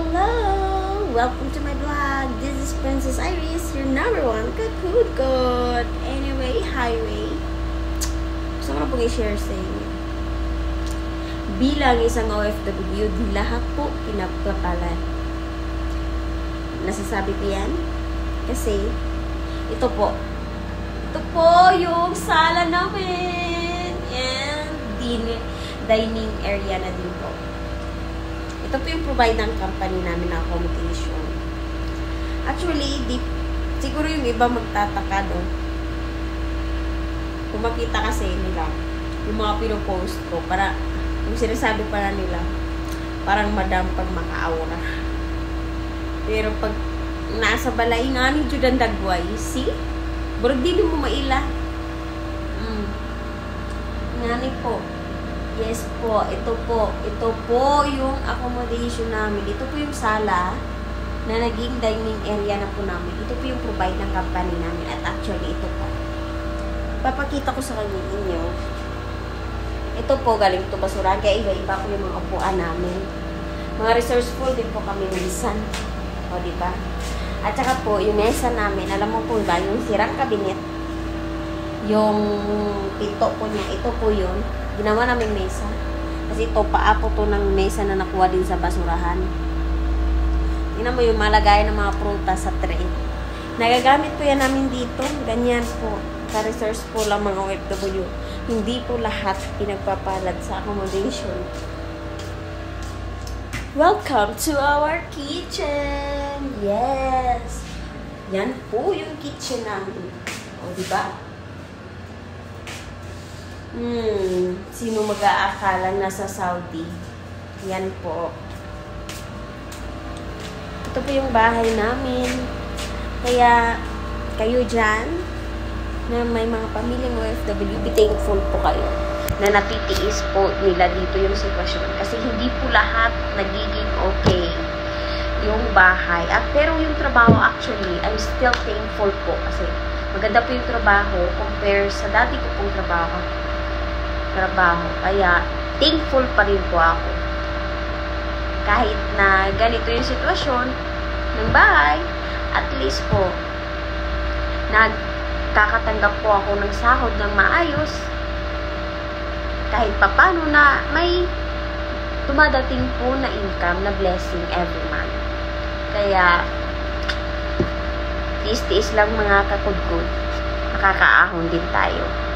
Hello! Welcome to my vlog. This is Princess Iris, your number one kakudkod. Anyway, highway. Gusto ko na pong i-share sa inyo. Bilang isang OFW, lahat po pinagpapalan. Nasasabi ko yan? Kasi, ito po yung sala namin. And dining area na din po. Ito po yung provide ng company namin na accommodation. Actually, siguro yung iba magtataka doon. Kung makita kasi nila, yung mga pinopost ko, para, yung sinasabi para nila, parang madam pag maka-aura. Pero pag nasa balay nga ni Judan Dagway, see? Burag din mo maila. Ngani po. Yes po, ito po yung accommodation namin. Ito po yung sala na naging dining area na po namin. Ito po yung provide ng company namin. At actually, ito po. Papakita ko sa inyo. Ito po, galing ito basurahan. Kaya iba-iba po yung mga upuan namin. Mga resourceful din po kami minsan. O, diba? At saka po, yung mesa namin, alam mo po ba, yung sirang kabinet, yung pito po niya, ito po yun. Ginawa namin mesa. Kasi ito, paapo to ng mesa na nakuha din sa basurahan. Tingnan mo yung malagay ng mga prutas sa tray. Nagagamit po yan namin dito. Ganyan po. Ka-resource po lang mga OFW. Hindi po lahat pinagpapalad sa accommodation. Welcome to our kitchen! Yes! Yan po yung kitchen namin. O, diba? Sino mag-aakala nasa Saudi? Yan po. Ito po yung bahay namin. Kaya, kayo dyan, na may mga pamilyang OFW, be thankful po kayo na natitiis po nila dito yung sitwasyon. Kasi hindi po lahat nagiging okay yung bahay. Pero yung trabaho actually, I'm still thankful po. Kasi maganda po yung trabaho compare sa dati ko pong trabaho. Kaya, thankful pa rin po ako. Kahit na ganito yung sitwasyon ng bahay, at least po, nagkakatanggap po ako ng sahod ng maayos. Kahit papano na may dumadating po na income, na blessing every month. Kaya, tiis-tiis lang mga kakudkod. Makakaahon din tayo.